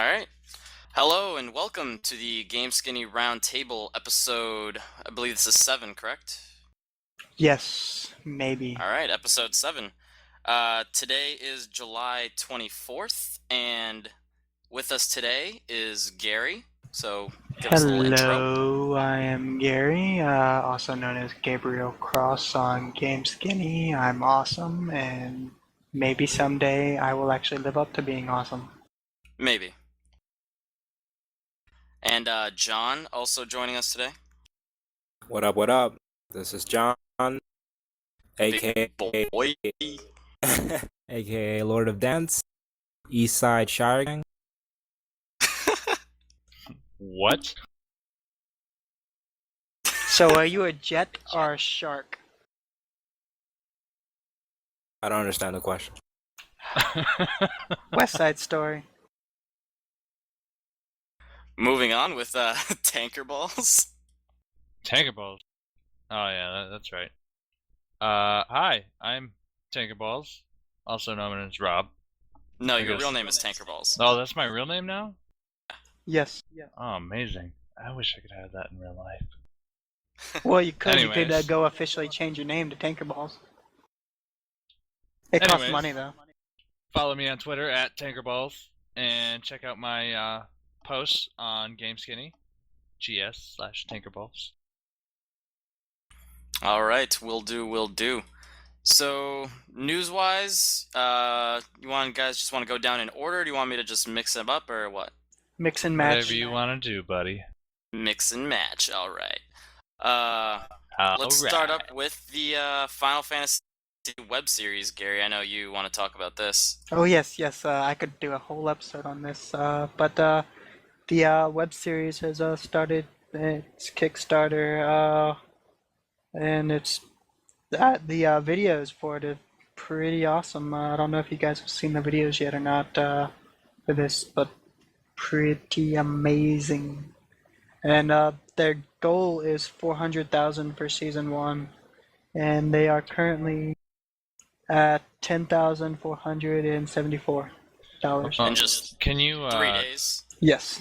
Alright. Hello and welcome to the GameSkinny Roundtable episode, I believe this is 7, correct? Yes, maybe. Alright, episode 7. Today is July 24th, and with us today is Gary. So, give us a little intro. Hello, I am Gary, also known as Gabriel Cross on GameSkinny. I'm awesome, and maybe someday I will actually live up to being awesome. Maybe. And John also joining us today. What up, what up? This is John, aka Boy. aka Lord of Dance, East Side Shire Gang. What? So, are you a jet or a shark? I don't understand the question. West Side Story. Moving on with Tanker Balls. Tanker Balls. Oh yeah, that's right. Hi, I'm Tanker Balls, also known as Rob. No, your real name is Tanker Balls. Oh, that's my real name now? Yes. Yeah. Oh, amazing. I wish I could have that in real life. Well, you could. Anyways. You could go officially change your name to Tankerballs. It costs Anyways. money though. Follow me on Twitter at TankerBalls and check out my posts on GameSkinny, GS/TankerBalls. Alright, will do. So, news-wise, you guys just want to go down in order? Do you want me to just mix them up, or what? Mix and match. Whatever you want to do, buddy. Mix and match, alright. Let's Let's start up with the Final Fantasy web series, Gary. I know you want to talk about this. Oh yes. I could do a whole episode on this. But the web series has started its Kickstarter, and it's the videos for it are pretty awesome. I don't know if you guys have seen the videos yet or not for this, but pretty amazing. And their goal is 400,000 for season 1, and they are currently at $10,474. In just Can you 3 days. Yes.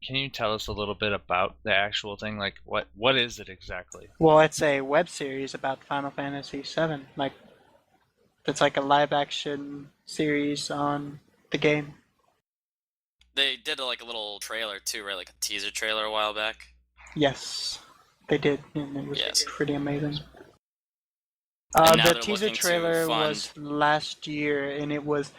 Can you tell us a little bit about the actual thing? Like, what is it exactly? Well, it's a web series about Final Fantasy VII. It's like a live-action series on the game. They did a little trailer too, right? Like a teaser trailer a while back. Yes, they did, and it was pretty amazing. And now The they're teaser looking to trailer fund- was last year, and it was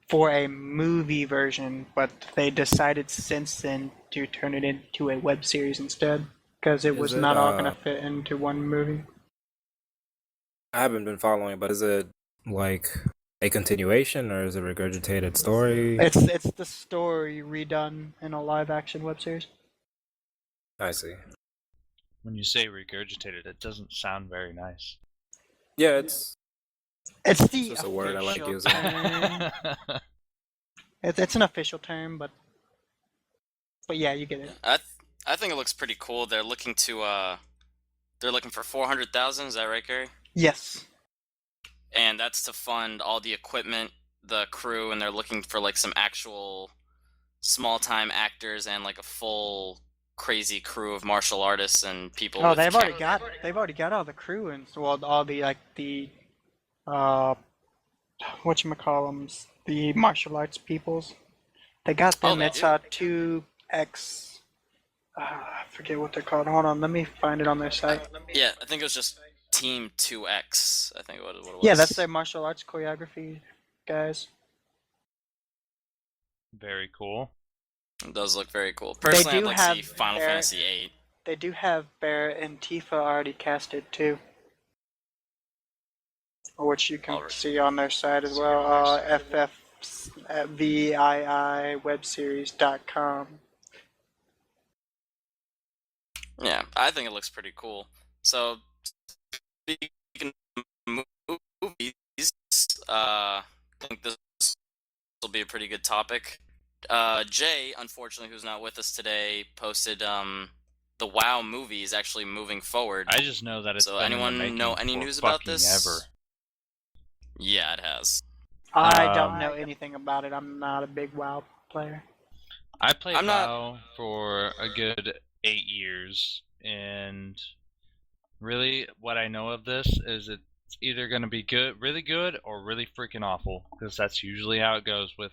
for a movie version, but they decided since then to turn it into a web series instead, because it was Is it, not all going to fit into one movie. I haven't been following, but is it like a continuation or is it a regurgitated story? It's the story redone in a live-action web series. I see. When you say regurgitated, it doesn't sound very nice. Yeah, it's It's the just a word I like official using. term. It's an official term, but yeah, you get it. I think it looks pretty cool. They're looking for 400,000. Is that right, Gary? Yes. And that's to fund all the equipment, the crew, and they're looking for some actual small-time actors and a full crazy crew of martial artists and people. Oh, with they've already got all the crew and all the whatchamacallums, the martial arts peoples. They got them. they It's do? 2X. I forget what they're called. Hold on, let me find it on their site. Yeah, I think it was just Team 2X. I think what it was. Yeah, that's their martial arts choreography guys. Very cool. It does look very cool. Personally, I'd do like to see have Final their- Fantasy VIII. They do have Barrett and Tifa already casted too, which you can Alright. see on their site as well. FFVIIwebseries.com. Yeah, I think it looks pretty cool. So, speaking of movies, I think this will be a pretty good topic. Jay, unfortunately, who's not with us today, posted the WoW movie is actually moving forward. I just know that it's So been in the anyone making know any for news about fucking this? Ever. Yeah, it has. I don't know anything about it. I'm not a big WoW player. I played I'm not. WoW for a good 8 years, and really, what I know of this is it's either going to be good, really good, or really freaking awful, because that's usually how it goes with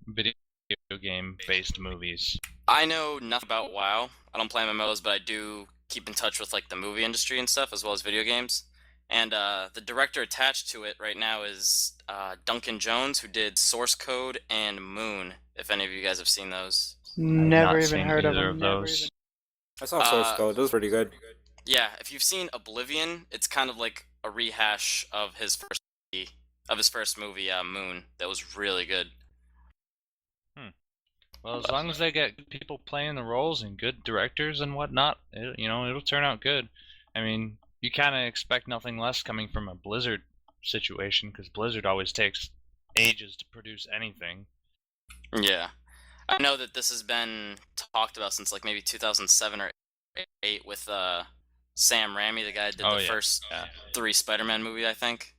video game-based movies. I know nothing about WoW. I don't play MMOs, but I do keep in touch with like the movie industry and stuff, as well as video games. And the director attached to it right now is Duncan Jones, who did Source Code and Moon. If any of you guys have seen those. Never not even seen heard of either him. of those. I saw Source Code. It was pretty good. Yeah, if you've seen Oblivion, it's kind of like a rehash of his first movie, Moon. That was really good. Well, as long as they get good people playing the roles and good directors and whatnot, it'll turn out good. I mean, you kind of expect nothing less coming from a Blizzard situation, because Blizzard always takes ages to produce anything. Yeah. I know that this has been talked about since like maybe 2007 or 8 with Sam Raimi, the guy that did the first 3 Spider-Man movie, I think.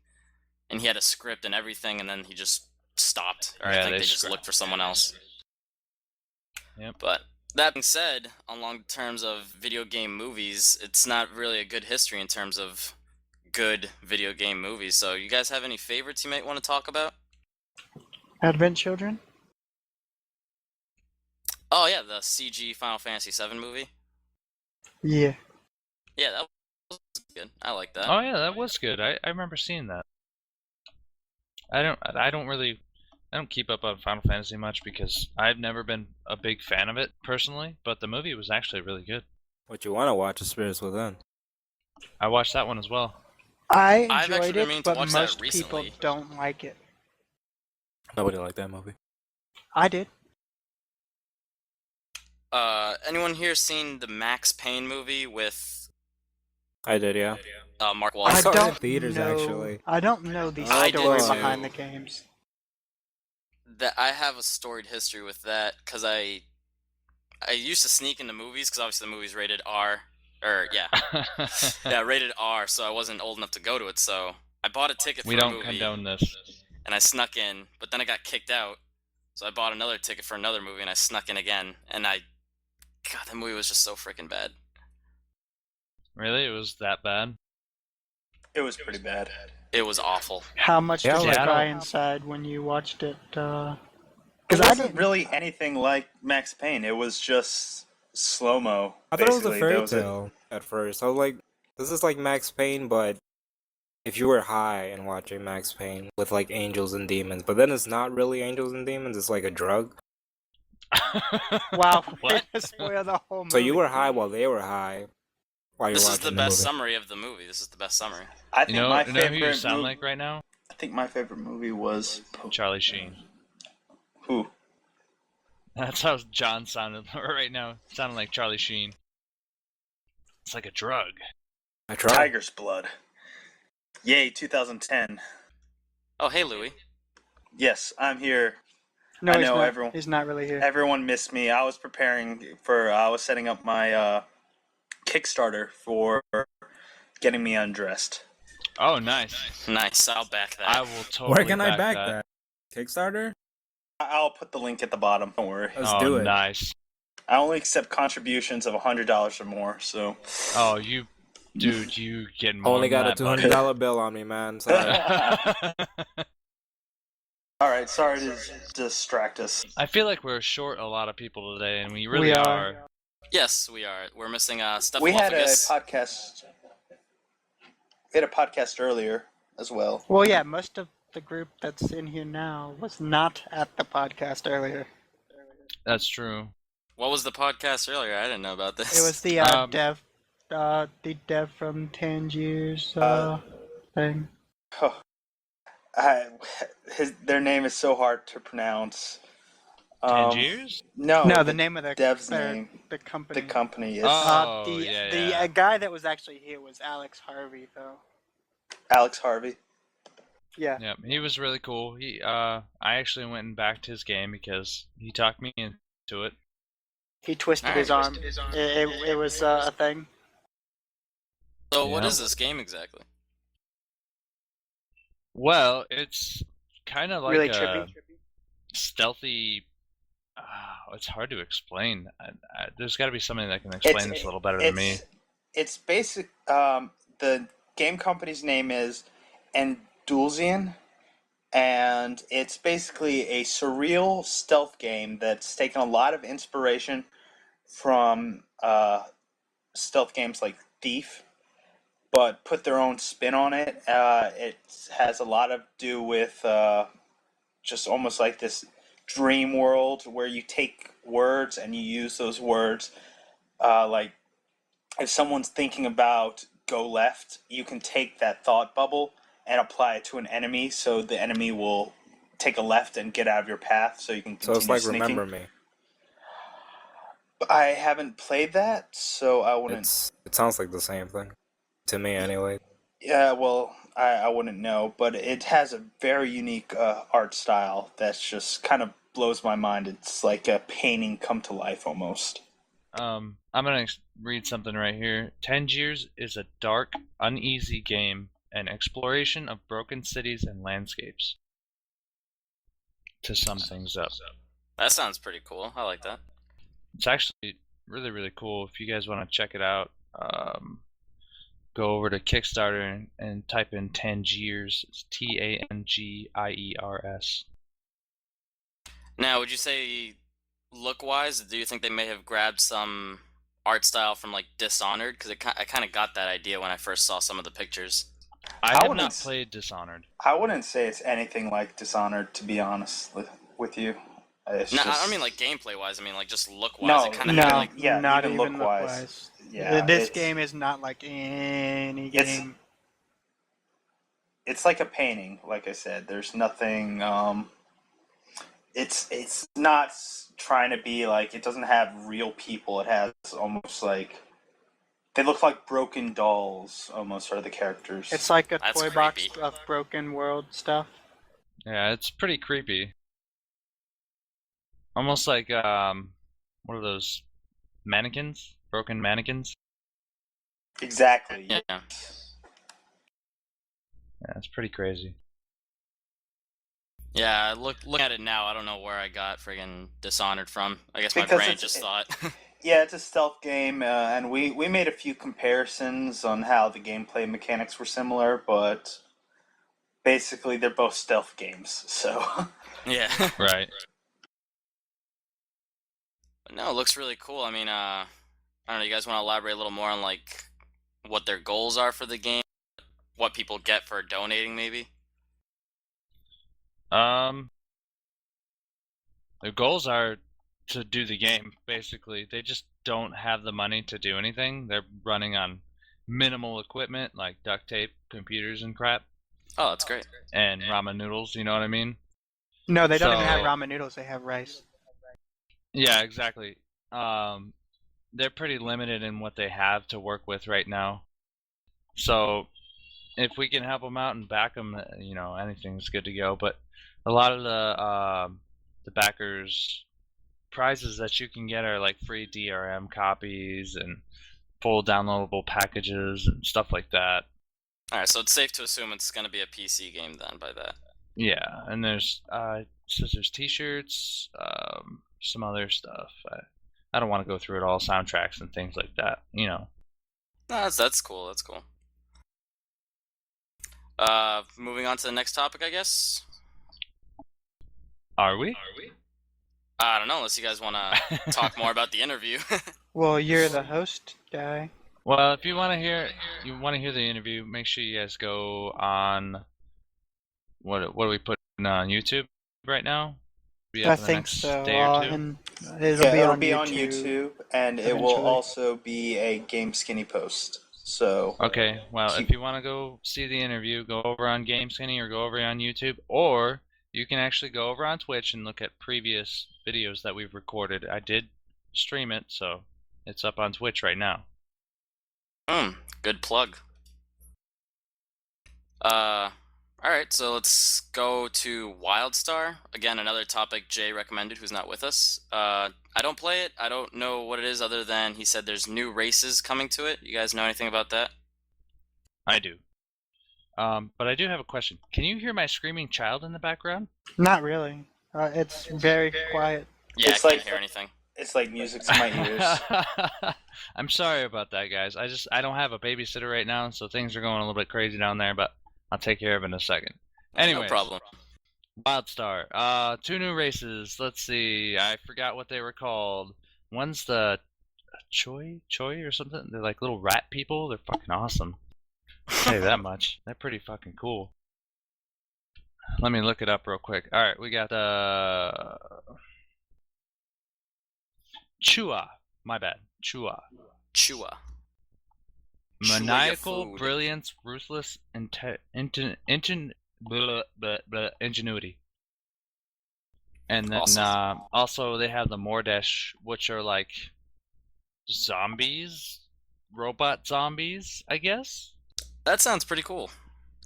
And he had a script and everything, and then he just stopped. Or I think they just looked for someone else. Yep. But that being said, along terms of video game movies, it's not really a good history in terms of good video game movies. So you guys have any favorites you might want to talk about? Advent Children? Oh yeah, the CG Final Fantasy VII movie. Yeah. Yeah, that was good. I like that. Oh yeah, that was good. I remember seeing that. I don't keep up on Final Fantasy much because I've never been a big fan of it personally, but the movie was actually really good. What you want to watch is Spirits Within. I watched that one as well. I I've actually enjoyed been it, meaning to but watch that most people recently. don't like it. Nobody liked that movie. I did. Anyone here seen the Max Payne movie with I did, yeah. Mark I Wahlberg? saw it in don't theaters, know. actually. I don't know the I story did behind too. the games. That I have a storied history with that because I used to sneak into movies because obviously the movie's rated R, or yeah, rated R. So I wasn't old enough to go to it. So I bought a ticket for We a don't movie, condone this. and I snuck in. But then I got kicked out, so I bought another ticket for another movie, and I snuck in again. And God, that movie was just so freaking bad. Really? It was that bad? It was pretty bad. It was awful. How much Yeah, did you like- cry inside when you watched it? It Because I wasn't didn't really anything like Max Payne. It was just slow-mo. I thought it was a basically. fairy There was tale at first. I was like, this is like Max Payne, but if you were high and watching Max Payne with like angels and demons. But then it's not really angels and demons, it's like a drug. Wow, What? spoil the whole movie. So you were high while they were high. While you're This is watching the best movie. summary of the movie. This is the best summary. I think my You know who you favorite sound movie. like right now? I think my favorite movie was Charlie Sheen. Who? That's how John sounded right now. Sounded like Charlie Sheen. It's like a drug. I tried. Tiger's Blood. Yay, 2010. Oh, hey, Louie. Yes, I'm here. No, I he's know, not. everyone- He's not really here. Everyone missed me. I was I was setting up my Kickstarter for getting me undressed. Oh, nice. Nice. I'll back that. I will totally Where can I back that? that? Kickstarter? I'll put the link at the bottom. Don't worry. Let's Oh, do it. nice. I only accept contributions of $100 or more. So. Oh, dude, you getting more Only got a than that, $200 bill on me, man. Sorry. buddy. All right. Sorry to distract us. I feel like we're short a lot of people today, and we really We are. Yes, we are. We're missing We had a Stuffalophagus. podcast. We had a podcast earlier as well. Well, yeah, most of the group that's in here now was not at the podcast earlier. That's true. What was the podcast earlier? I didn't know about this. It was the Um, dev from Tangier's thing. Oh, their name is so hard to pronounce. Tangiers? No, No, the name of the dev's their- name. the company. The company is Oh, the yeah. guy that was actually here was Alex Harvey, though. Alex Harvey. Yeah. Yeah, he was really cool. I actually went and backed his game because he talked me into it. He twisted his arm. It was a thing. So what Yeah. is this game exactly? Well, it's kind of like Really a trippy. stealthy. It's hard to explain. There's got to be somebody that can explain this a little better than me. It's basic. The game company's name is Endulzian, and it's basically a surreal stealth game that's taken a lot of inspiration from stealth games like Thief, but put their own spin on it. It has a lot to do with just almost like this dream world where you take words and you use those words. Like if someone's thinking about go left, you can take that thought bubble and apply it to an enemy, so the enemy will take a left and get out of your path, so you can continue So it's like sneaking. Remember Me. I haven't played that, so I wouldn't. It sounds like the same thing to me, anyway. Yeah, well, I wouldn't know, but it has a very unique art style that's just kind of blows my mind. It's like a painting come to life almost. I'm gonna read something right here. Tangiers is a dark, uneasy game, an exploration of broken cities and landscapes. To sum things up. That sounds pretty cool. I like that. It's actually really, really cool. If you guys want to check it out, go over to Kickstarter and type in Tangiers. It's Tangiers. Now, would you say, look-wise, do you think they may have grabbed some art style from like Dishonored? Because I kind of got that idea when I first saw some of the pictures. I have not played Dishonored. I wouldn't say it's anything like Dishonored, to be honest with you. No, I don't mean like gameplay-wise. I mean like just look-wise. No, it kind of no, had, like, yeah, not even even look-wise. look-wise. Yeah, This game is not like any game. It's like a painting. Like I said, there's nothing. It's not trying to be like. It doesn't have real people. It has almost like. They look like broken dolls, almost, are the characters. It's like a That's toy box creepy. of broken world stuff. Yeah, it's pretty creepy. Almost like what are those mannequins? Broken mannequins? Exactly. yeah. Yeah, it's pretty crazy. Yeah, looking at it now, I don't know where I got friggin' Dishonored from. I guess my Because brain just thought. Yeah, it's a stealth game, and we made a few comparisons on how the gameplay mechanics were similar, but basically they're both stealth games. So yeah. Right. But no, it looks really cool. I mean, I don't know. You guys want to elaborate a little more on like what their goals are for the game, what people get for donating, maybe? Their goals are to do the game, basically. They just don't have the money to do anything. They're running on minimal equipment like duct tape, computers, and crap, Oh, that's great. and ramen noodles, you know what I mean? No, they don't even have So- ramen noodles. They have rice. Yeah, exactly. They're pretty limited in what they have to work with right now. So if we can help them out and back them, you know, anything's good to go. But a lot of the backers' prizes that you can get are like free DRM copies and full downloadable packages and stuff like that. All right, so it's safe to assume it's going to be a PC game then by that. Yeah, and there's there's T-shirts, some other stuff. I don't want to go through it all, soundtracks and things like that. You know. No, that's cool. That's cool. Moving on to the next topic, I guess. Are we? I don't know, unless you guys want to talk more about the interview. Well, you're the host guy. Well, if you want to hear the interview, make sure you guys go on. What are we putting on YouTube right now? Be I up in the think next so. day or two? And it'll be on YouTube, and it will eventually. also be a GameSkinny post. So Okay, well, if you want to go see the interview, go over on GameSkinny or go over on YouTube, or you can actually go over on Twitch and look at previous videos that we've recorded. I did stream it, so it's up on Twitch right now. Good plug. Alright, so let's go to WildStar. Again, another topic Jay recommended who's not with us. I don't play it. I don't know what it is other than he said there's new races coming to it. You guys know anything about that? I do. But I do have a question. Can you hear my screaming child in the background? Not really. It's very quiet. Yeah, It's I can't like hear anything. it's like music to my ears. I'm sorry about that, guys. I don't have a babysitter right now, so things are going a little bit crazy down there, but I'll take care of it in a second. Anyways, No problem. WildStar. 2 new races. Let's see. I forgot what they were called. One's the Choi or something. They're like little rat people. They're fucking awesome. I'll tell you that much. They're pretty fucking cool. Let me look it up real quick. All right, we got Chua. My bad. Chua. Chua. Maniacal food. brilliance, ruthless ingenuity. And then Awesome. also they have the Mordesh, which are like zombies, robot zombies, I guess. That sounds pretty cool.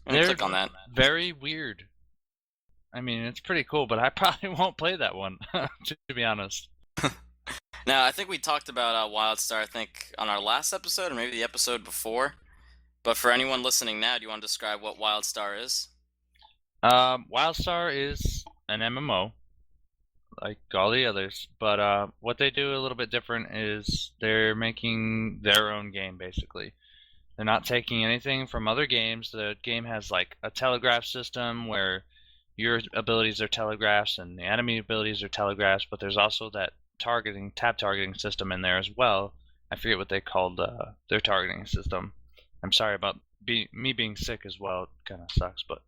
I'm gonna click on that. Very weird. I mean, it's pretty cool, but I probably won't play that one, to be honest. Now, I think we talked about WildStar, I think, on our last episode, or maybe the episode before. But for anyone listening now, do you want to describe what WildStar is? WildStar is an MMO, like all the others, but what they do a little bit different is they're making their own game, basically. They're not taking anything from other games. The game has like a telegraph system where your abilities are telegraphs and the enemy abilities are telegraphs, but there's also that tab targeting system in there as well. I forget what they called their targeting system. I'm sorry about me being sick as well. It kind of sucks, but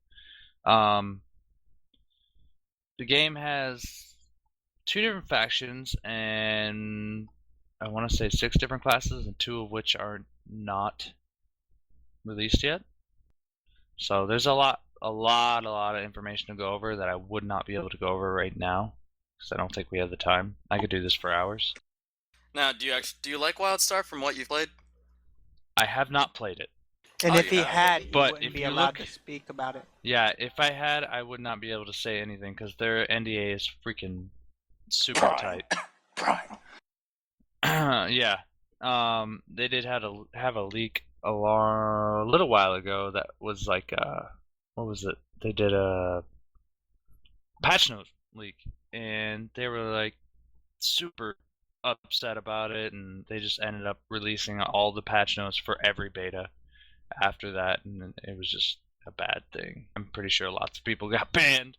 the game has 2 different factions and I want to say 6 different classes, and 2 of which are not released yet. So there's a lot of information to go over that I would not be able to go over right now because I don't think we have the time. I could do this for hours. Now, do you like WildStar from what you've played? I have not played it. And Oh, if he yeah. had, he But wouldn't if be you allowed look- to speak about it. Yeah, if I had, I would not be able to say anything because their NDA is freaking super tight. Brian. Yeah. They did have a leak a little while ago that was like what was it? They did a patch note leak and they were like super upset about it, and they just ended up releasing all the patch notes for every beta after that, and it was just a bad thing. I'm pretty sure lots of people got banned.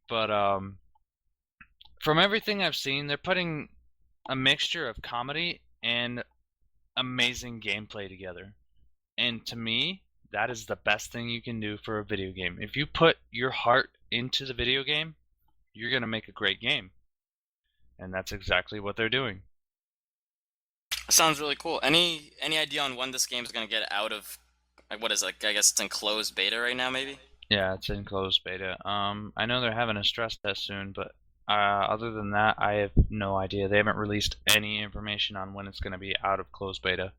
But from everything I've seen, they're putting a mixture of comedy and amazing gameplay together. And to me, that is the best thing you can do for a video game. If you put your heart into the video game, you're going to make a great game. And that's exactly what they're doing. Sounds really cool. Any idea on when this game is going to get out of, like, what is it? I guess it's in closed beta right now, maybe? Yeah, it's in closed beta. I know they're having a stress test soon, but other than that, I have no idea. They haven't released any information on when it's going to be out of closed beta.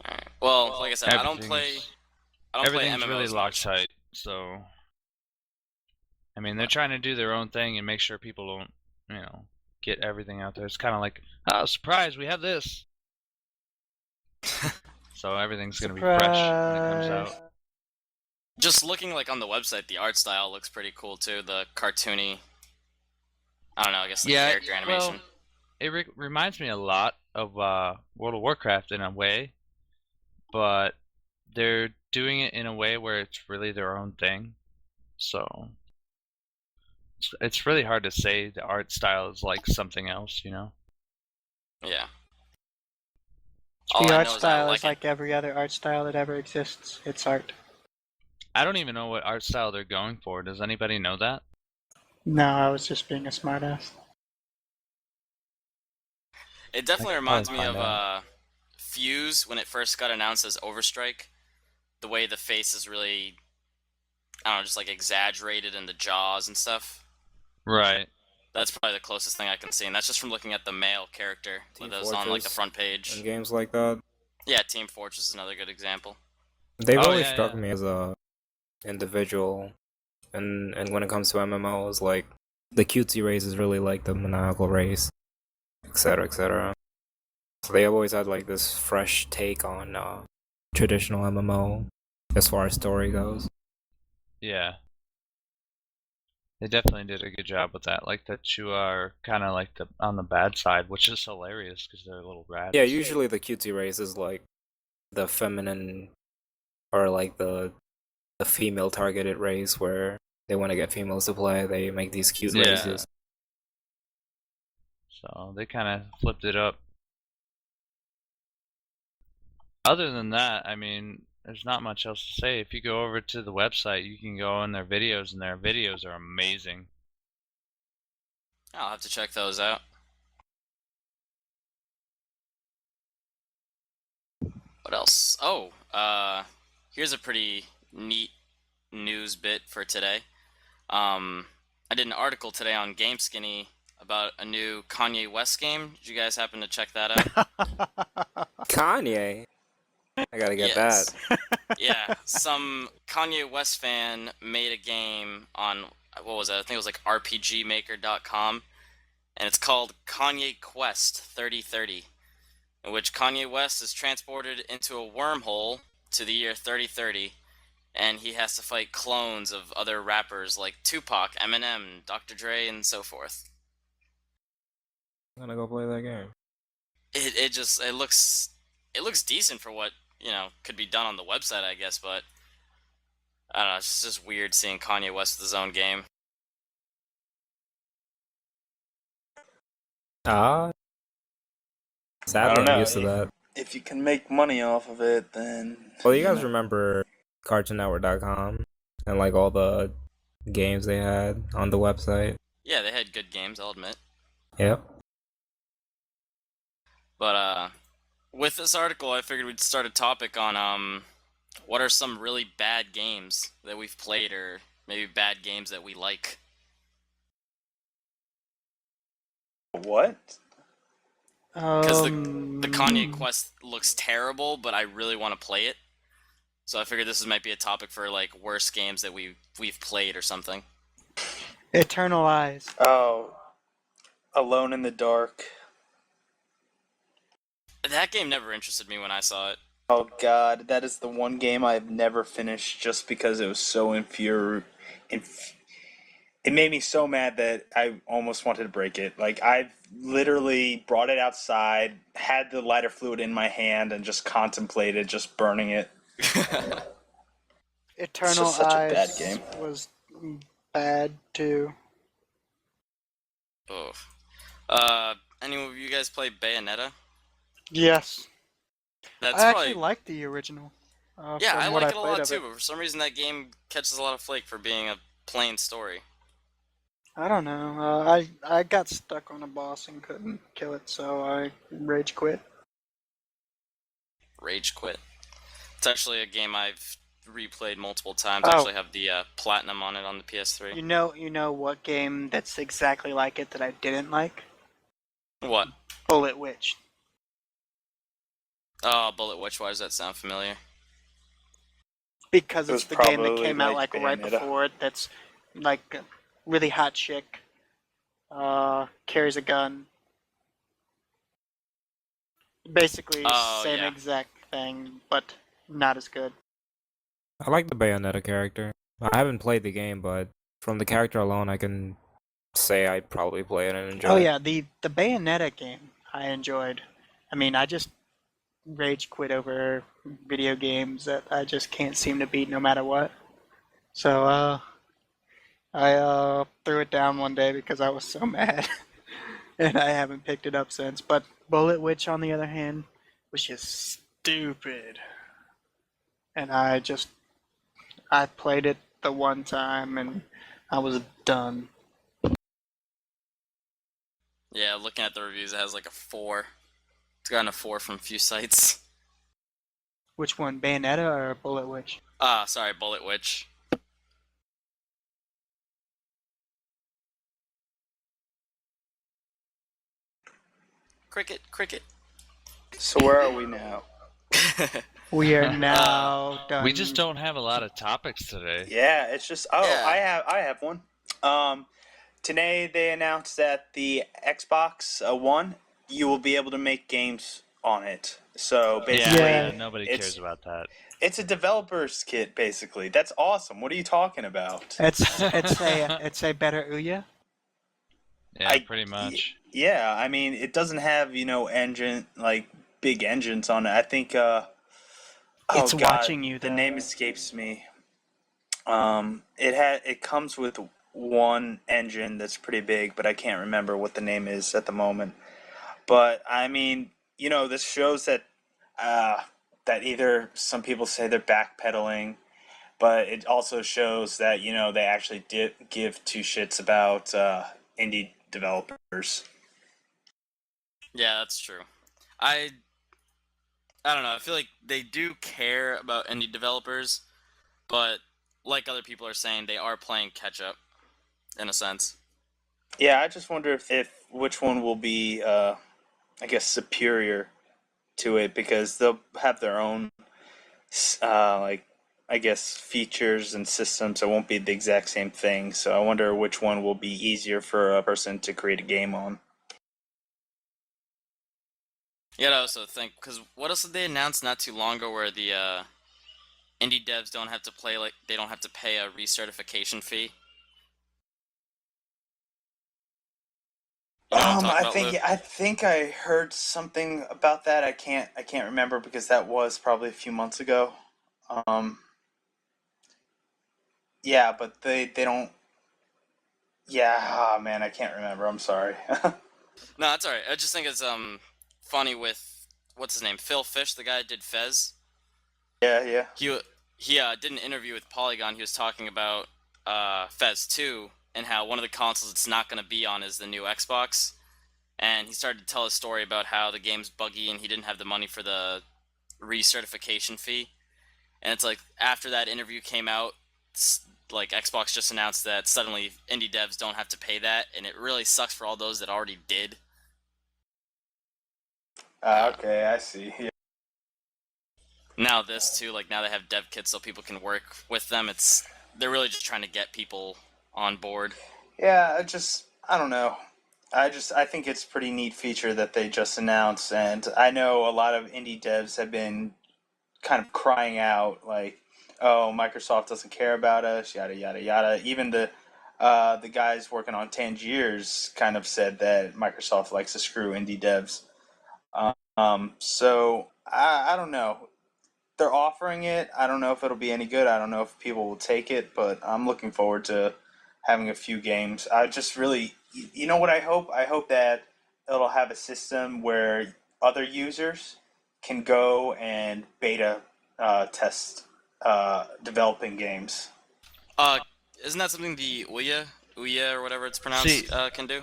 Alright. Well, like I said, I don't play Everything's MMOs really much. Loctite, so I mean, they're trying to do their own thing and make sure people don't, get everything out there. It's kind of like, oh, surprise, we have this. So everything's going to be fresh when it comes out. Just looking like on the website, the art style looks pretty cool too. The cartoony, I don't know, I guess the character animation. Well, it reminds me a lot of World of Warcraft in a way, but they're doing it in a way where it's really their own thing. So it's really hard to say the art style is like something else, Yeah. The art style is like every other art style that ever exists. It's art. I don't even know what art style they're going for. Does anybody know that? No, I was just being a smartass. It definitely reminds me find of Fuse when it first got announced as Overstrike. The way the face is really, I don't know, just like exaggerated in the jaws and stuff. Right. That's probably the closest thing I can see, and that's just from looking at the male character that was on like the front page. And games like that. Yeah, Team Fortress is another good example. They've always struck me as a individual, and when it comes to MMOs, like the cutesy race is really like the maniacal race, etc., etc. So they have always had like this fresh take on traditional MMO as far as story goes. Yeah. They definitely did a good job with that. Like that you are kind of like on the bad side, which is hilarious because they're little rats. Yeah, usually the cutesy race is like the feminine or like the female targeted race where they want to get females to play. They make these cute races. So they kind of flipped it up. Other than that, I mean, there's not much else to say. If you go over to the website, you can go on their videos, and their videos are amazing. I'll have to check those out. What else? Oh, here's a pretty neat news bit for today. I did an article today on GameSkinny about a new Kanye West game. Did you guys happen to check that out? Kanye? I gotta get that. Yeah, some Kanye West fan made a game on, what was it? I think it was like RPGmaker.com, and it's called Kanye Quest 3030, in which Kanye West is transported into a wormhole to the year 3030, and he has to fight clones of other rappers like Tupac, Eminem, Dr. Dre, and so forth. I'm gonna go play that game. It looks decent for what, could be done on the website, I guess, but I don't know, it's just weird seeing Kanye West with his own game. Sadly, I'm used to that. If you can make money off of it, then... Well, you guys remember CartoonNetwork.com and like all the games they had on the website? Yeah, they had good games, I'll admit. Yep. But with this article, I figured we'd start a topic on what are some really bad games that we've played, or maybe bad games that we like. What? Because the Kanye Quest looks terrible, but I really want to play it. So I figured this might be a topic for like worst games that we've played or something. Eternal Eyes. Oh, Alone in the Dark. That game never interested me when I saw it. Oh god, that is the one game I've never finished just because it was so it made me so mad that I almost wanted to break it. Like, I've literally brought it outside, had the lighter fluid in my hand, and just contemplated just burning it. Eternal It's just such Eyes a bad game. was bad too. Oh. Any of you guys play Bayonetta? Yes. That's I actually like the original. Yeah, I like it a lot of too, but for some reason that game catches a lot of flake for being a plain story. I don't know. I got stuck on a boss and couldn't kill it, so I rage quit. Rage quit. It's actually a game I've replayed multiple times. Oh. I actually have the platinum on it on the PS3. You know what game that's exactly like it that I didn't like? What? Bullet Witch. Oh, Bullet Witch. Why does that sound familiar? Because it's the game that probably came out like right Bayonetta. before it. That's like a really hot chick. Carries a gun. Basically, same yeah. exact thing, but not as good. I like the Bayonetta character. I haven't played the game, but from the character alone, I can say I'd probably play it and enjoy it. Oh yeah, the Bayonetta game I enjoyed. I mean, I just rage quit over video games that I just can't seem to beat no matter what. So I threw it down one day because I was so mad, and I haven't picked it up since. But Bullet Witch, on the other hand, was just stupid, and I played it the one time and I was done. Yeah, looking at the reviews, it has like a 4. It's gotten a 4 from a few sites. Which one, Bayonetta or Bullet Witch? Sorry, Bullet Witch. Cricket. So where are we now? We are now done. We just don't have a lot of topics today. Yeah, it's just Yeah. I have one. Today they announced that the Xbox One, you will be able to make games on it. So basically, Yeah. Nobody it's- cares about that. It's a developer's kit, basically. That's awesome. What are you talking about? It's a better Ouya. Yeah, pretty much. Yeah, I mean, it doesn't have engine like big engines on it. I think. Oh It's God, watching you the though. name escapes me. It comes with one engine that's pretty big, but I can't remember what the name is at the moment. But I mean, this shows that that either some people say they're backpedaling, but it also shows that they actually did give two shits about indie developers. Yeah, that's true. I don't know. I feel like they do care about indie developers, but like other people are saying, they are playing catch up in a sense. Yeah, I just wonder if which one will be, I guess, superior to it because they'll have their own, like, I guess, features and systems. It won't be the exact same thing. So I wonder which one will be easier for a person to create a game on. Yeah, I also think because what else did they announce not too long ago, where the indie devs don't have to they don't have to pay a recertification fee. You know what I'm talking I about, think Lou? I think I heard something about that. I can't remember because that was probably a few months ago. Um, yeah, but they don't. Yeah, oh man, I can't remember. I'm sorry. No, that's alright. I just think it's funny with what's his name, Phil Fish, the guy that did Fez. Yeah, yeah. He did an interview with Polygon. He was talking about Fez 2 and how one of the consoles it's not going to be on is the new Xbox. And he started to tell a story about how the game's buggy and he didn't have the money for the recertification fee. And it's like after that interview came out, like Xbox just announced that suddenly indie devs don't have to pay that, and it really sucks for all those that already did. Okay, I see. Yeah. Now this too, like now they have dev kits so people can work with them. They're really just trying to get people on board. Yeah, I don't know. I think it's a pretty neat feature that they just announced, and I know a lot of indie devs have been kind of crying out like, "Oh, Microsoft doesn't care about us," yada yada yada. Even the guys working on Tangiers kind of said that Microsoft likes to screw indie devs. So I don't know. They're offering it. I don't know if it'll be any good. I don't know if people will take it, but I'm looking forward to having a few games. I just really, what I hope? I hope that it'll have a system where other users can go and beta test developing games. Uh, isn't that something the Ouya or whatever it's pronounced, can do?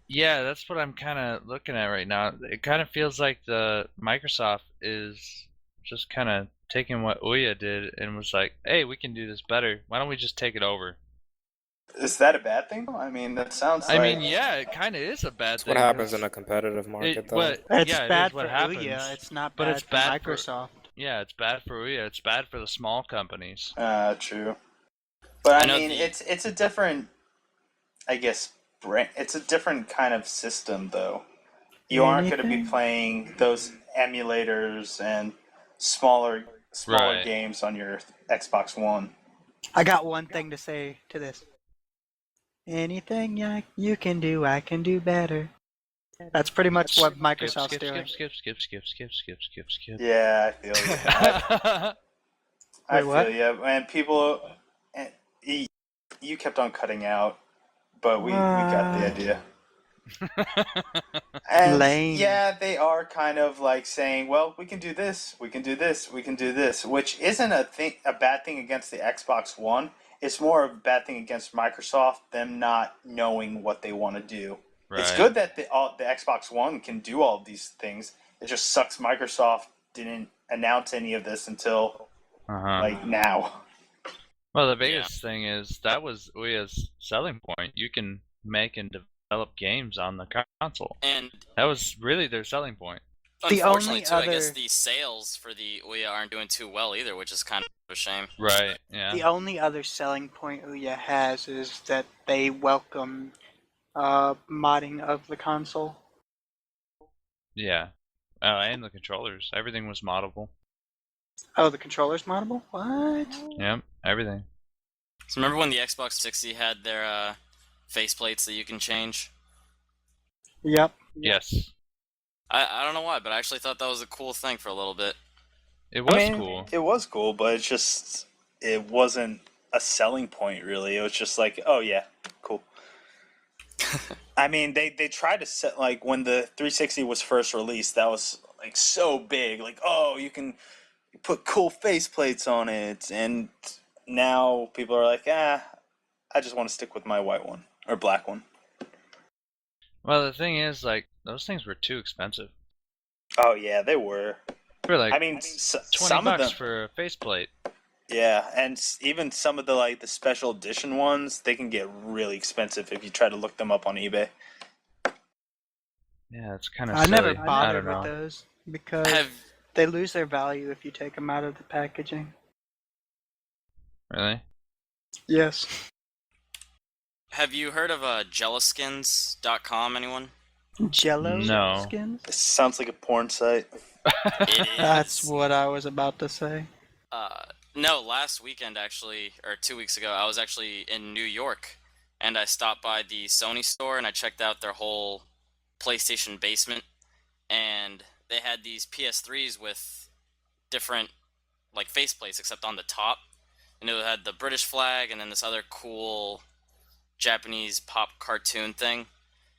Yeah, that's what I'm kind of looking at right now. It kind of feels like the Microsoft is just kind of taking what Ouya did and was like, "Hey, we can do this better. Why don't we just take it over?" Is that a bad thing? I mean, that sounds I like. mean, yeah, it kind of is a bad That's thing. what happens in a competitive market, though. It's Yeah, it bad is what for happens. Ouya. It's not But bad it's for bad for Microsoft. yeah, it's bad for Ouya. It's bad for the small companies. True. But I I know mean, it's a different, I guess, brand. It's a different kind of system, though. You aren't going to be Anything? playing those emulators and smaller Right. games on your Xbox One. I got one thing to say to this. Anything you can do, I can do better. That's pretty much what Microsoft's doing. Skip. Yeah, I feel you. I Wait, feel what? you. And people, and you kept on cutting out, but we got the What? idea. And Lame. yeah, they are kind of like saying, "Well, we can do this, we can do this, we can do this," which isn't a bad thing against the Xbox One. It's more of a bad thing against Microsoft, them not knowing what they want to do. It's Right. good that the Xbox One can do all of these things. It just sucks Microsoft didn't announce any of this until like now. Well, the biggest thing is that was Ouya's selling point. You can make and develop games on the console. and That was really their selling point. The unfortunately only too, I guess other the sales for the Ouya aren't doing too well either, which is kind of a shame. Right. Yeah. the only other selling point Ouya has is that they welcome modding of the console. Yeah. And the controllers. Everything was moddable. Oh, the controller's moddable? What? Yep, everything. So remember when the Xbox 60 had their faceplates that you can change? Yep. Yes. I don't know why, but I actually thought that was a cool thing for a little bit. It was cool. It was cool, but it wasn't a selling point really. It was just like, oh yeah, cool. I mean, they tried to set, like, when the 360 was first released, that was like so big, like, oh, you can put cool faceplates on it, and now people are like, I just want to stick with my white one or black one. Well, the thing is, like, those things were too expensive. Oh yeah, they were. For like, I mean, 20 some of bucks them, for a faceplate. yeah, and even some of the special edition ones, they can get really expensive if you try to look them up on eBay. Yeah, it's kind of I silly. never I bothered don't know. with those because Have they lose their value if you take them out of the packaging. Really? Yes. Have you heard of jealousskins.com, anyone? Jello No. skins? This sounds like a porn site. It That's is. what I was about to say. No, last weekend actually, or 2 weeks ago, I was actually in New York, and I stopped by the Sony store and I checked out their whole PlayStation basement, and they had these PS3s with different faceplates, except on the top, and it had the British flag and then this other cool Japanese pop cartoon thing.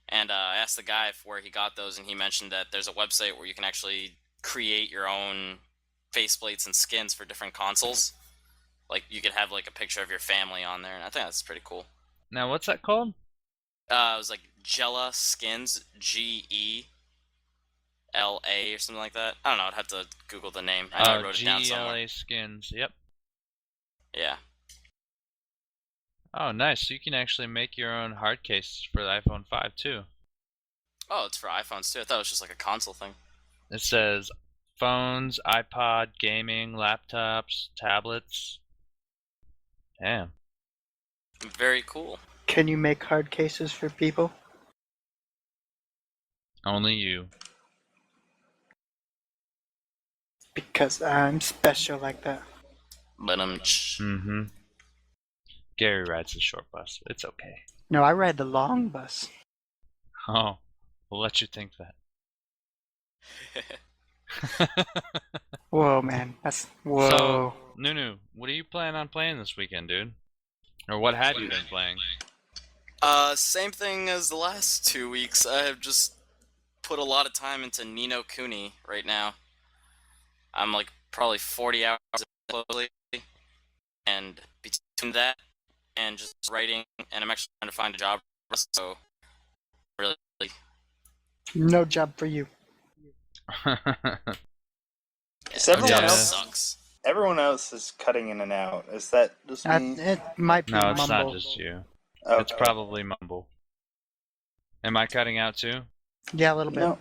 And I asked the guy where he got those, and he mentioned that there's a website where you can actually create your own faceplates and skins for different consoles. Like, you could have a picture of your family on there, and I think that's pretty cool. Now, what's that called? It was like Gela Skins, GELA or something like that. I don't know. I'd have to Google the name. I know I wrote it down somewhere. GLA skins. Yep. Yeah. Oh, nice. So you can actually make your own hard cases for the iPhone 5 too. Oh, it's for iPhones too. I thought it was just like a console thing. It says phones, iPod, gaming, laptops, tablets. Damn. Very cool. Can you make hard cases for people? Only you. Because I'm special like that. But Mm-hmm. Gary rides the short bus. It's okay. No, I ride the long bus. Oh, we'll let you think that. Whoa, man. Whoa. So, Nunu, what do you plan on playing this weekend, dude? Or what have you been playing? Same thing as the last 2 weeks. I have just put a lot of time into Nino Kuni right now. I'm probably 40 hours closely, and between that and just writing, and I'm actually trying to find a job, so really No job for you. Everyone Yeah. sucks. Everyone else is cutting in and out. Is that just me? It might be No, it's mumble. not just you. Okay. It's probably mumble. Am I cutting out too? Yeah, a little bit. No.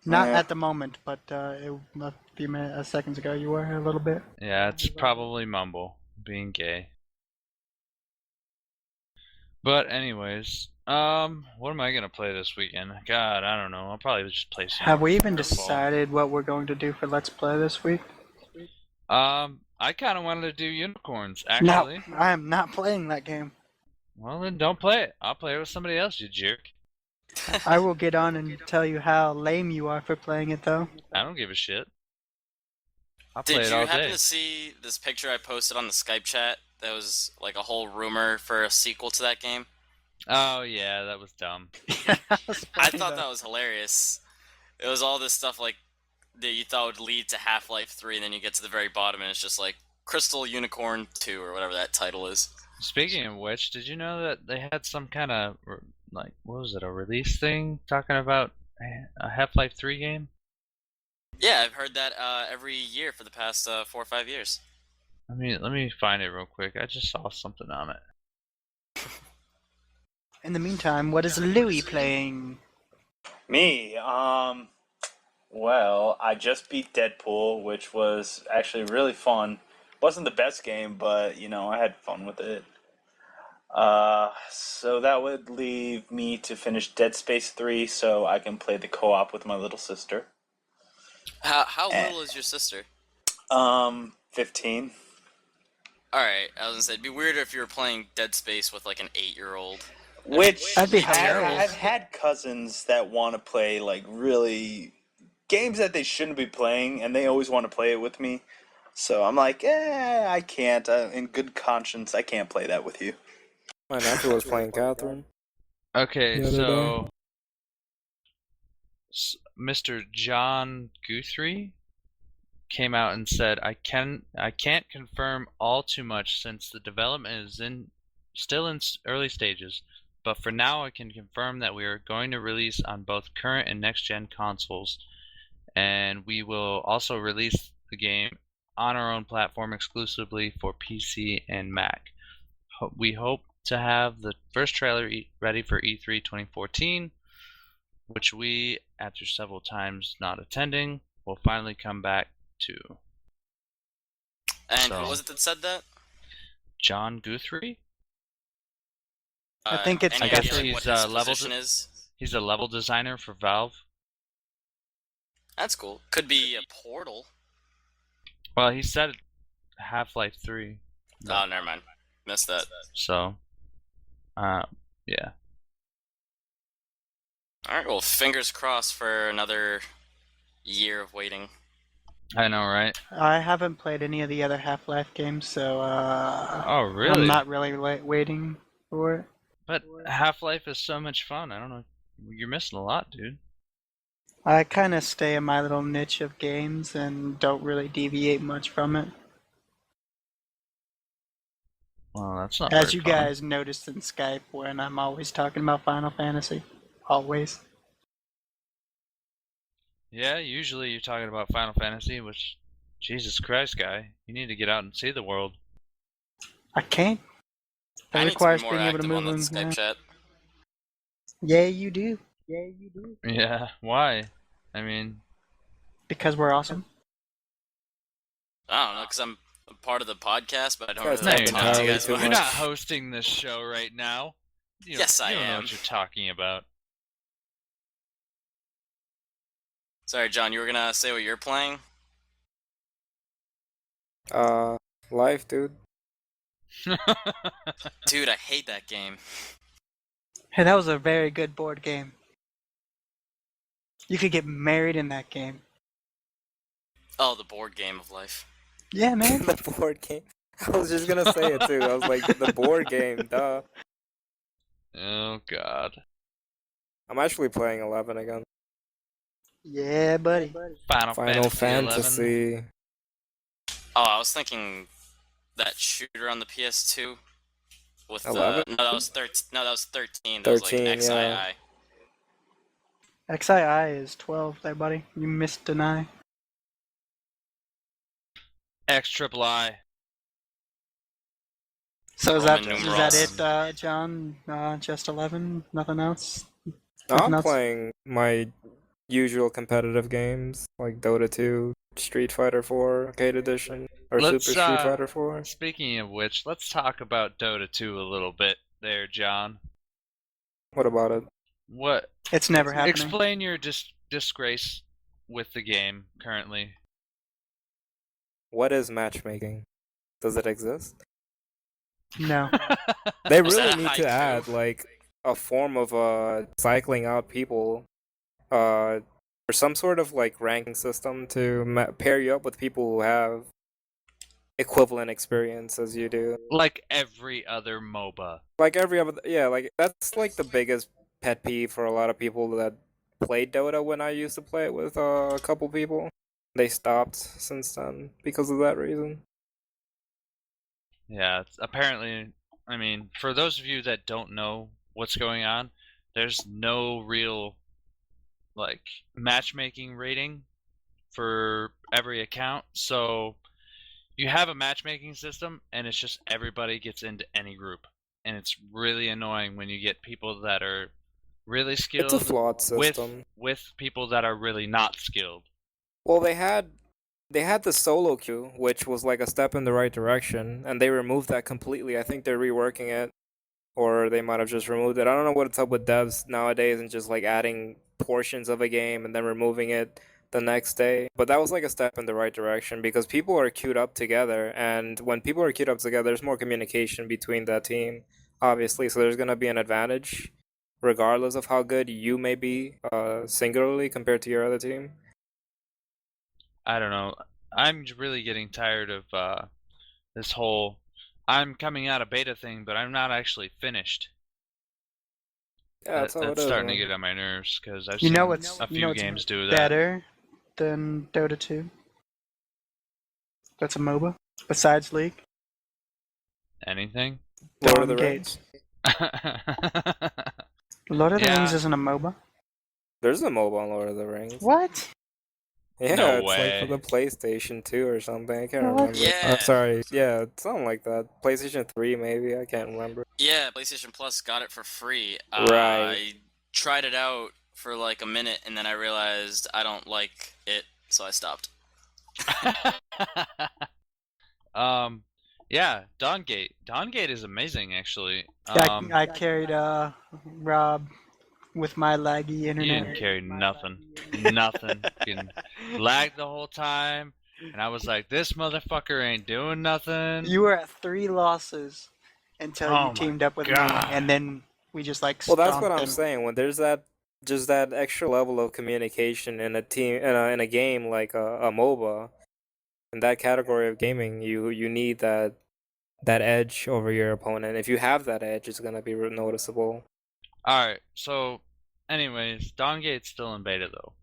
Not Yeah. at the moment, but a few seconds ago you were a little bit. Yeah, it's probably mumble, being gay. But anyways, what am I gonna play this weekend? God, I don't know. I'll probably just play some. Have we even football. decided what we're going to do for Let's Play this week? I kind of wanted to do unicorns, actually. No, I am not playing that game. Well, then don't play it. I'll play it with somebody else, you jerk. I will get on and tell you how lame you are for playing it, though. I don't give a shit. I'll play Did it you all happen day. to see this picture I posted on the Skype chat? That was like a whole rumor for a sequel to that game. Oh yeah, that was dumb. I thought that was hilarious. It was all this stuff that you thought would lead to Half-Life 3, and then you get to the very bottom and it's just like Crystal Unicorn 2 or whatever that title is. Speaking of which, did you know that they had some kind of what was it, a release thing talking about a Half-Life 3 game? Yeah, I've heard that every year for the past 4 or 5 years. Let me find it real quick. I just saw something on it. In the meantime, what is Louis playing? Me, well, I just beat Deadpool, which was actually really fun. Wasn't the best game, but I had fun with it. So that would leave me to finish Dead Space 3 so I can play the co-op with my little sister. How little is your sister? 15. Alright, I was gonna say, it'd be weirder if you were playing Dead Space with like an 8-year-old. Which That'd be That'd be hilarious. I've had cousins that want to play like really games that they shouldn't be playing, and they always want to play it with me. So I'm like, I can't. In good conscience, I can't play that with you. My nephew was playing Catherine. Okay, The other so Mr. John Guthrie came out and said, I can't confirm all too much since the development is still in early stages, but for now I can confirm that we are going to release on both current and next-gen consoles, and we will also release the game on our own platform exclusively for PC and Mac. We hope to have the first trailer ready for E3 2014, which we, after several times not attending, will finally come back to. And who was it that said that? John Guthrie? I think it's any I guess idea, like, he's what his level position is? He's a level designer for Valve. That's cool. Could be a Portal. Well, he said Half-Life 3. Oh, never mind. Missed that. So, yeah. Alright, well, fingers crossed for another year of waiting. I know, right? I haven't played any of the other Half-Life games, so Oh, really? I'm not really waiting for it. But Half-Life is so much fun. I don't know. You're missing a lot, dude. I kind of stay in my little niche of games and don't really deviate much from it. Well, that's not As very you fun. guys noticed in Skype when I'm always talking about Final Fantasy. Always. Yeah, usually you're talking about Final Fantasy, which, Jesus Christ, guy, you need to get out and see the world. I can't. I It need requires to be more being able to active on move the them. Skype chat. Yeah, you do. Yeah, you do. Yeah, why? I mean, Because we're awesome. I don't know, because I'm a part of the podcast, but I don't Guys really no, like you're to talk to you entirely guys too much. You're much. not hosting this show right now. Yes, I You don't know am. what you're talking about. Sorry, John, you were gonna say what you're playing? Life, dude. Dude, I hate that game. Hey, that was a very good board game. You could get married in that game. Oh, the board game of life. Yeah, man. The board game. I was just gonna say it too. I was like, the board game, duh. Oh, God. I'm actually playing 11 again. Yeah, buddy. Final Final Fantasy 11. Fantasy. Oh, I was thinking that shooter on the PS2 with 11? no, that was 13. No, that was 13. That was like 13, XII. yeah. XII is 12 there, buddy. You missed an I. XIII. So is Roman that numerals. it, John? Just 11? Nothing else? No, Nothing I'm else? playing my usual competitive games like Dota 2, Street Fighter 4 Arcade Edition, or Let's, Super Street Fighter 4. Speaking of which, let's talk about Dota 2 a little bit there, John. What about it? What? It's never happening. Explain your disgrace with the game currently. What is matchmaking? Does it exist? No. They Was that really a need to haiku? add like a form of cycling out people, or some sort of like ranking system to pair you up with people who have equivalent experience as you do. Like every other MOBA. Like every other, yeah, like that's like the biggest pet peeve for a lot of people that played Dota when I used to play it with a couple people. They stopped since then because of that reason. Yeah, apparently, I mean, for those of you that don't know what's going on, there's no real, like, matchmaking rating for every account. So, you have a matchmaking system, and it's just everybody gets into any group. And it's really annoying when you get people that are really skilled It's a flawed system. with people that are really not skilled. Well, they had the solo queue, which was like a step in the right direction, and they removed that completely. I think they're reworking it, or they might have just removed it. I don't know what's up with devs nowadays and just like adding portions of a game and then removing it the next day. But that was like a step in the right direction because people are queued up together, and when people are queued up together, there's more communication between that team, obviously. So there's gonna be an advantage, regardless of how good you may be, singularly compared to your other team. I don't know. I'm really getting tired of this whole I'm coming out of beta thing, but I'm not actually finished. Yeah, that's how it That's is, starting to man. get on my nerves because I've You seen know what's a you few know what's games do that. better than Dota 2? That's a MOBA. Besides League, Anything? Lord of Dawn the Gate. Rings. Lord of the Yeah. Rings isn't a MOBA. There's a MOBA on Lord of the Rings. What? Yeah, No it's like for way. the PlayStation 2 or something. I can't What? remember. Yeah. Sorry. Yeah, something like that. PlayStation 3 maybe. I can't remember. Yeah, PlayStation Plus got it for free. Right. I tried it out for like a minute, and then I realized I don't like it, so I stopped. Yeah, Dawn Gate. Dawn Gate is amazing, actually. I carried Rob with my laggy You internet. didn't carry nothing. Nothing. Fucking lagged the whole time. And I was like, this motherfucker ain't doing nothing. You were at 3 losses until Oh you my teamed up with me, God. and then we just like Well, that's stomped what I'm them. saying. When there's that just that extra level of communication in a team in a game like a MOBA, in that category of gaming, you need that edge over your opponent. If you have that edge, it's gonna be noticeable. Alright, so, anyways, Dawn Gate's still in beta, though.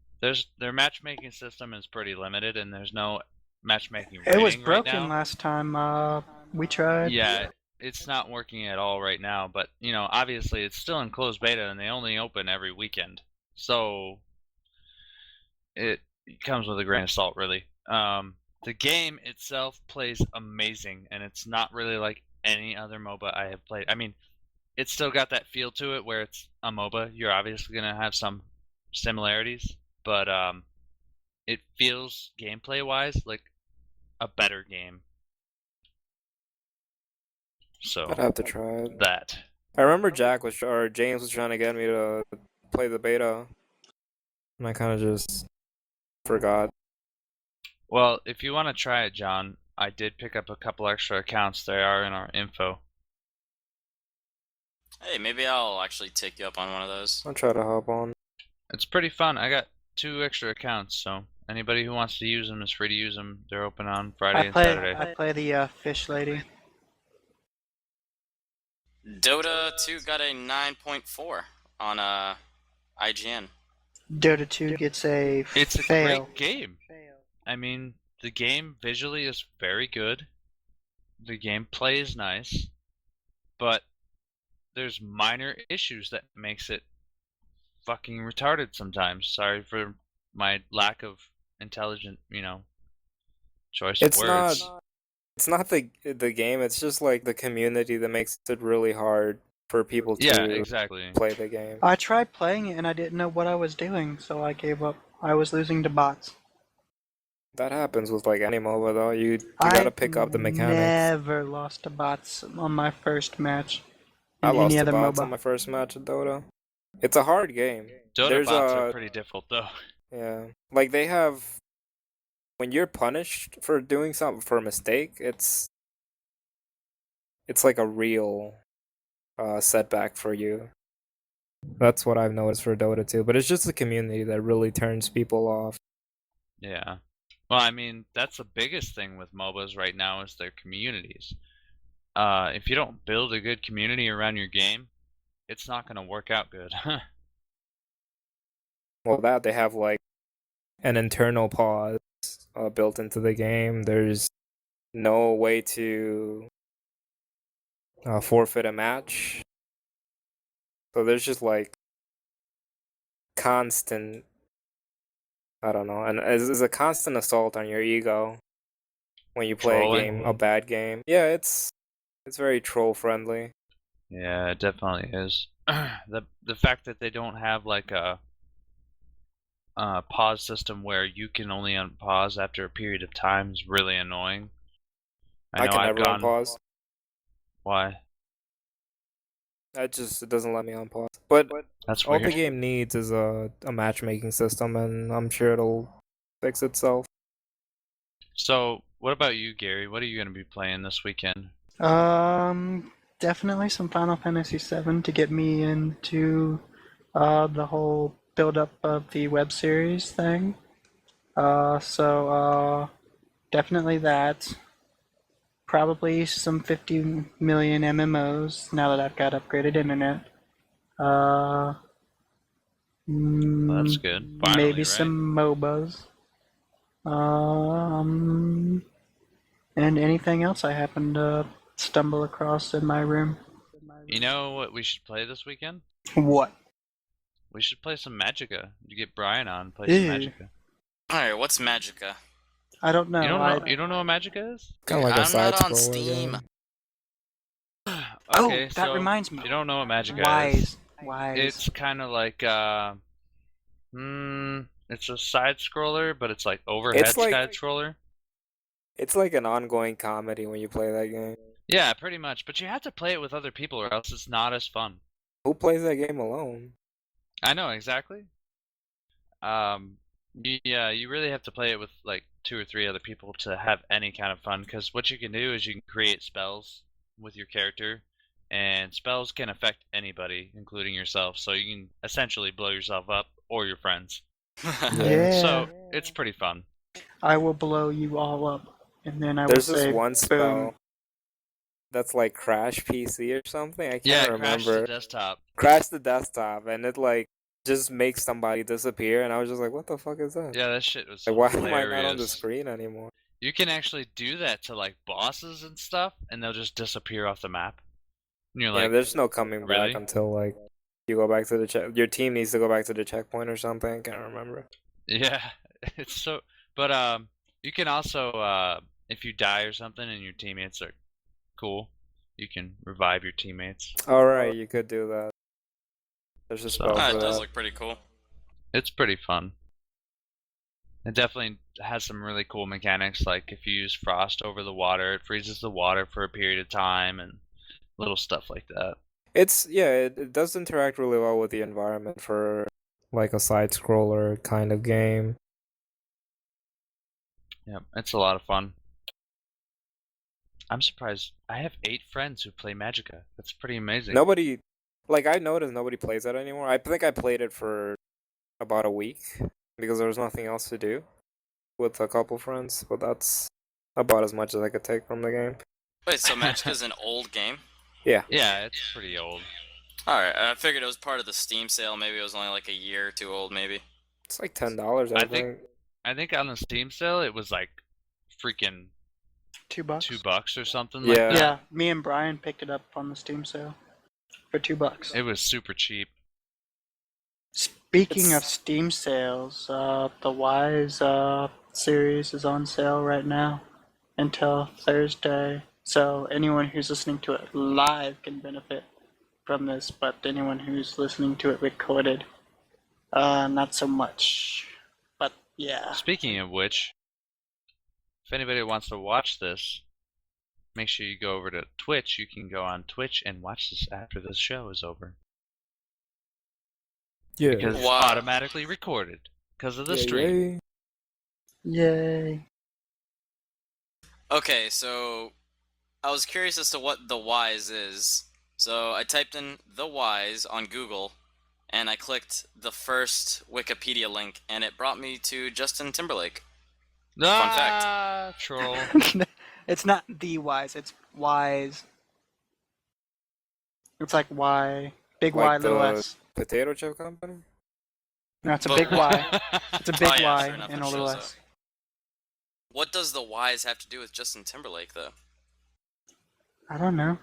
Their matchmaking system is pretty limited, and there's no matchmaking It was rating broken right now. last time we tried. Yeah, it's not working at all right now, but, obviously it's still in closed beta, and they only open every weekend. So, it comes with a grain of salt, really. The game itself plays amazing, and it's not really like any other MOBA I have played. I mean, it's still got that feel to it where it's a MOBA. You're obviously going to have some similarities, but it feels gameplay-wise like a better game. So, I'd have to try it. that. I remember James was trying to get me to play the beta, and I kind of just forgot. Well, if you want to try it, John, I did pick up a couple extra accounts. They are in our info. Hey, maybe I'll actually take you up on one of those. I'll try to hop on. It's pretty fun. I got 2 extra accounts, so anybody who wants to use them is free to use them. They're open on Friday and Saturday. I play the fish lady. Dota 2 got a 9.4 on IGN. Dota 2 gets a It's a fail. great game. I mean, the game visually is very good. The gameplay is nice, but there's minor issues that makes it fucking retarded sometimes. Sorry for my lack of intelligent, choice of words. It's not the game. It's just like the community that makes it really hard for people Yeah, to exactly. play the game. I tried playing it and I didn't know what I was doing, so I gave up. I was losing to bots. That happens with like any MOBA though. You gotta pick up the mechanics. I never lost to bots on my first match. I In lost any to other bots MOBA. on my first match at Dota. It's a hard game. Dota bots are pretty difficult, though. Yeah, like they have. When you're punished for doing something for a mistake, it's like a real setback for you. That's what I've noticed for Dota 2, but it's just the community that really turns people off. Yeah. Well, I mean, that's the biggest thing with MOBAs right now is their communities. If you don't build a good community around your game, it's not going to work out good. Well, that they have like an internal pause built into the game. There's no way to forfeit a match. So there's just like constant, I don't know, and it's a constant assault on your ego when you play Trolling. a bad game. Yeah, it's very troll friendly. Yeah, it definitely is. The fact that they don't have like a pause system where you can only unpause after a period of time is really annoying. I know can I've never gone. unpause. Why? It doesn't let me unpause. But That's all weird. the game needs is a matchmaking system, and I'm sure it'll fix itself. So, what about you, Gary? What are you going to be playing this weekend? Definitely some Final Fantasy VII to get me into the whole build-up of the web series thing. So definitely that. Probably some 50 million MMOs now that I've got upgraded internet. Well, that's good. Finally, Maybe right? some MOBAs. And anything else I happen to stumble across in my room. You know what we should play this weekend? What? We should play some Magicka. You get Brian on, play Ew. some Magicka. Alright, what's Magicka? I don't know. You don't know what Magicka is? Kind of like a I'm not on side-scroller Steam. game. Okay, Oh, that reminds me. If you don't know what Magicka is, Wise. it's kind of like it's a side scroller, but it's like overhead It's like- side scroller. It's like an ongoing comedy when you play that game. Yeah, pretty much. But you have to play it with other people, or else it's not as fun. Who plays that game alone? I know exactly. Yeah, you really have to play it with like 2 or 3 other people to have any kind of fun. Because what you can do is you can create spells with your character, and spells can affect anybody, including yourself. So you can essentially blow yourself up or your friends. Yeah. So it's pretty fun. I will blow you all up, and then I There's will this say, one boom. spell that's like Crash PC or something. I Yeah, can't crash remember. the desktop. Crash the desktop, and it like just makes somebody disappear, and I was just like, what the fuck is that? Yeah, that shit was Like, why hilarious. am I not on the screen anymore? You can actually do that to like bosses and stuff, and they'll just disappear off the map. And you're Yeah, like, there's no coming really? back until like you go back to the check. Your team needs to go back to the checkpoint or something. Can't remember. yeah, it's so. But you can also if you die or something and your teammates are cool, you can revive your teammates. All right, you could do that. There's a spell That for does that. look pretty cool. It's pretty fun. It definitely has some really cool mechanics, like if you use frost over the water, it freezes the water for a period of time, and little stuff like that. It does interact really well with the environment for like a side scroller kind of game. Yeah, it's a lot of fun. I'm surprised. I have 8 friends who play Magicka. That's pretty amazing. Nobody, like I noticed, nobody plays that anymore. I think I played it for about a week because there was nothing else to do with a couple friends, but that's about as much as I could take from the game. Wait, so Magicka's an old game? Yeah. Yeah, it's pretty old. Alright, I figured it was part of the Steam sale. Maybe it was only like a year or 2 old, maybe. It's like $10, I think. I think on the Steam sale it was like freaking $2. $2 or something Yeah. like that. Yeah, me and Brian picked it up on the Steam sale for $2. It was super cheap. Speaking of Steam sales, the Wise series is on sale right now until Thursday. So anyone who's listening to it live can benefit from this, but anyone who's listening to it recorded, not so much. But yeah. Speaking of which, if anybody wants to watch this, make sure you go over to Twitch. You can go on Twitch and watch this after this show is over. Yeah. Because it's Wow. automatically recorded because of the stream. Yay. Okay, so I was curious as to what the Wise is. So I typed in the Wise on Google, and I clicked the first Wikipedia link, and it brought me to Justin Timberlake. Ah, troll. It's not the Wise, it's Wise. It's like Y, big Y, Like little the S. potato chip company? No, it's a But- big Y. It's a big Oh, yeah, Y sure enough, and it a little shows S. What does the Wise have to do with Justin Timberlake, though? I don't know.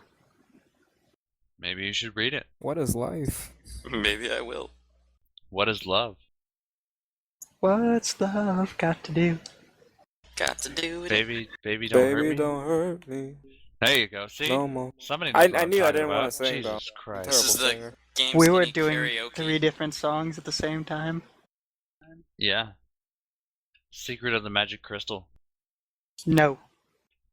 Maybe you should read it. What is life? Maybe I will. What is love? What's love got to do? Got to do it. Baby, don't hurt Baby, me. don't hurt me There you go. See, no more. somebody. I Knows what I'm knew I talking didn't about. wanna sing, though. Jesus Christ. This is Terrible the singer. GameSkinny We were doing karaoke. 3 different songs at the same time. Yeah. Secret of the Magic Crystal. No,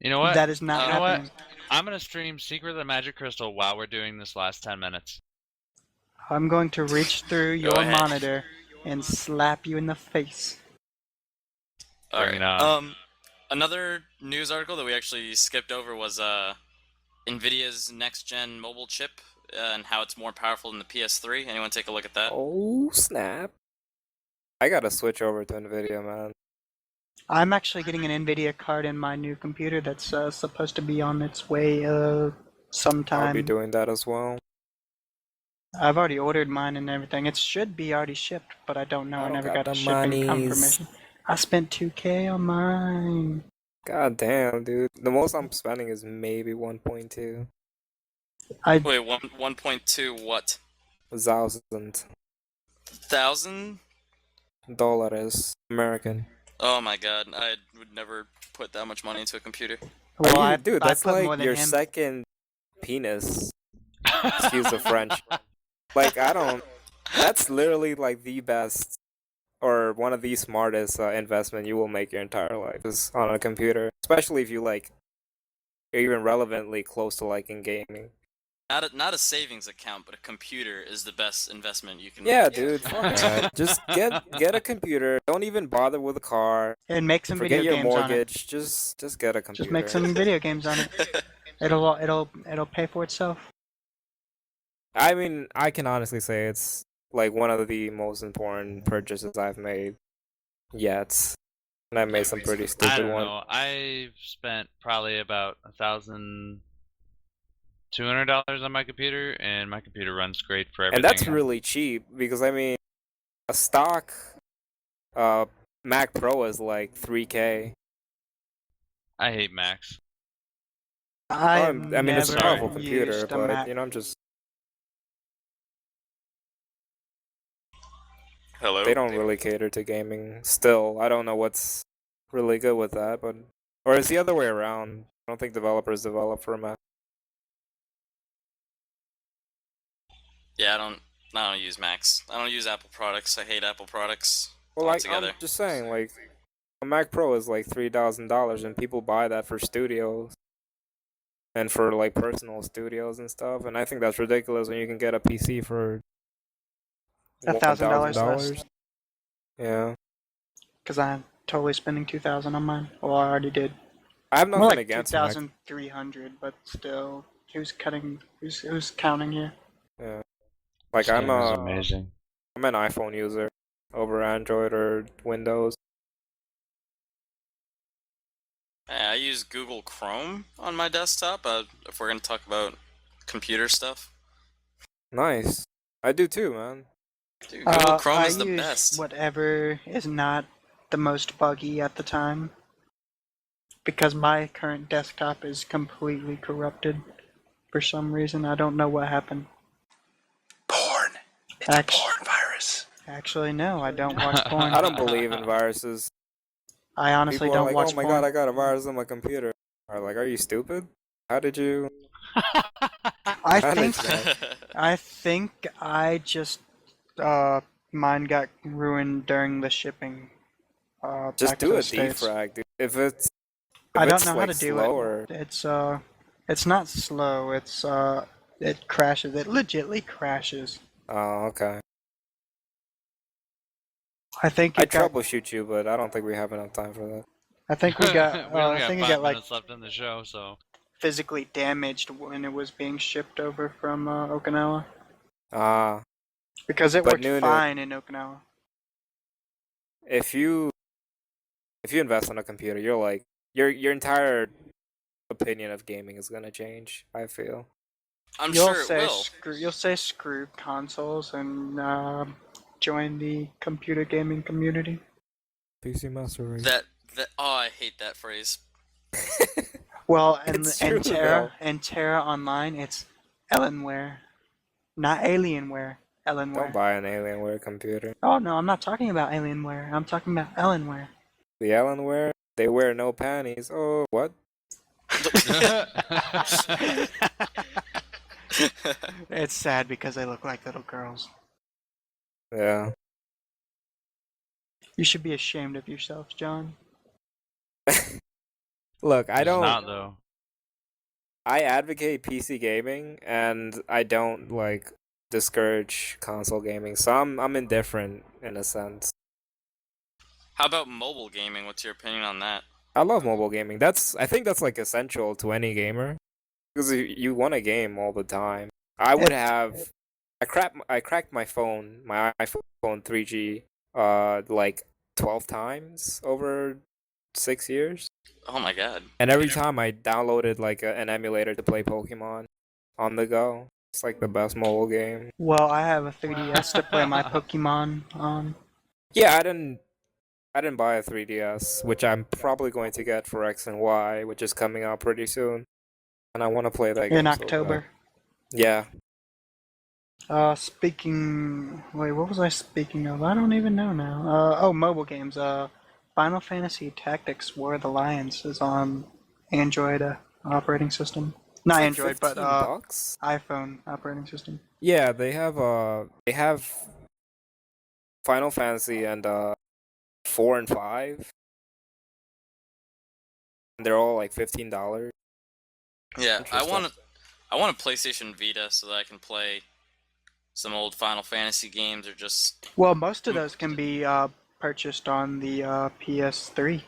You know what? that is not You know what? happening. I'm gonna stream Secret of the Magic Crystal while we're doing this last 10 minutes. I'm going to reach through Go your ahead. monitor and slap you in the face. All Bring it right. on. Another news article that we actually skipped over was NVIDIA's next-gen mobile chip and how it's more powerful than the PS3. Anyone take a look at that? Oh snap! I gotta switch over to Nvidia, man. I'm actually getting an NVIDIA card in my new computer that's supposed to be on its way I'll sometime. be doing that as well. I've already ordered mine and everything. It should be already shipped, but I don't know. I I don't never got got the a shipping monies. confirmation. I spent 2K on mine. God damn, dude. The most I'm spending is maybe 1.2 Wait, 1.2 what? thousand Thousand? dollars American. Oh my god, I would never put that much money into a computer. Well, Are you, dude? I That's put more like than your him. second penis. Excuse the French. Like I don't. That's literally like the best or one of the smartest investment you will make your entire life is on a computer, especially if you like you're even relevantly close to liking gaming. Not a savings account, but a computer is the best investment you can Yeah, make. dude. Fuck that. Just get a computer. Don't even bother with a car. And make some Forget video your games on it. mortgage. Just get a computer. Just make some video games on it. It'll pay for itself. I mean, I can honestly say it's like one of the most important purchases I've made yet. And I made some pretty I stupid don't ones. know. I've spent probably about $1,200 on my computer, and my computer runs great for everything. And that's really cheap because I mean, a stock Mac Pro is like 3K. I hate Macs. I've I mean, it's a never powerful computer, used a but Mac. you know, I'm just Hello? they don't really cater to gaming. Still, I don't know what's really good with that, but or it's the other way around. I don't think developers develop for Mac. Yeah, I don't use Macs. I don't use Apple products. I hate Apple products Well, like altogether. I'm just saying, like a Mac Pro is like $3,000, and people buy that for studios and for like personal studios and stuff. And I think that's ridiculous when you can get a PC for $1,000 less. Yeah, Because I'm totally spending 2,000 on mine. Well, I already did. I have More nothing like against Mac. 2,300, but still, who's counting here? Yeah, like This I'm game is amazing. I'm an iPhone user over Android or Windows. I use Google Chrome on my desktop. If we're gonna talk about computer stuff, Nice, I do too, man. dude, Google Chrome I is the use best. whatever is not the most buggy at the time. Because my current desktop is completely corrupted for some reason. I don't know what happened. Porn. It's a porn virus. Actually, no, I don't watch porn. I don't believe in viruses. I honestly People are don't like, watch "Oh my porn. god, I got a virus on my computer." Are like, "Are you stupid? How did you?" I How did think you- I think I just mine got ruined during the shipping. Just Back to do the a States. defrag, dude. If it's I don't it's know how like to do slower, it. It's not slow. It crashes. It legitly crashes. Oh, okay. I think I it got. troubleshoot you, but I don't think we have enough time for that. I think we got. We only I got think it 5 got like minutes left in the show, so physically damaged when it was being shipped over from Okinawa Ah, because it But worked Nunu- fine in Okinawa. if you invest in a computer, you're like your entire opinion of gaming is gonna change. I feel. I'm You'll sure it say will. you'll say screw consoles and join the computer gaming community. PC Master Race. That I hate that phrase. Well, and It's and true, Terra and Terra Online, it's Alienware, not Alienware. Don't Alienware. buy an Alienware computer. Oh no, I'm not talking about Alienware. I'm talking about Alienware. The Alienware, they wear no panties. Oh, what? It's sad because they look like little girls. Yeah. You should be ashamed of yourself, John. Look, I It's don't. not though. I advocate PC gaming, and I don't like discourage console gaming. So I'm indifferent in a sense. How about mobile gaming? What's your opinion on that? I love mobile gaming. I think that's like essential to any gamer because you want a game all the time. I would It, have I cracked my iPhone 3G like 12 times over 6 years. Oh my god. And every time I downloaded like an emulator to play Pokemon on the go. It's like the best mobile game. well, I have a 3DS to play my Pokemon on. Yeah, I didn't buy a 3DS, which I'm probably going to get for X and Y, which is coming out pretty soon. And I want to play that game In so October. bad. Yeah. Wait, what was I speaking of? I don't even know now. Mobile games. Final Fantasy Tactics War of the Lions is on Android operating system. Not It's like Android, but $15. iPhone operating system. Yeah, they have Final Fantasy and 4 and 5. And they're all like $15. Yeah, Interesting. I want a PlayStation Vita so that I can play some old Final Fantasy games or just. Well, most of those can be purchased on the PS3.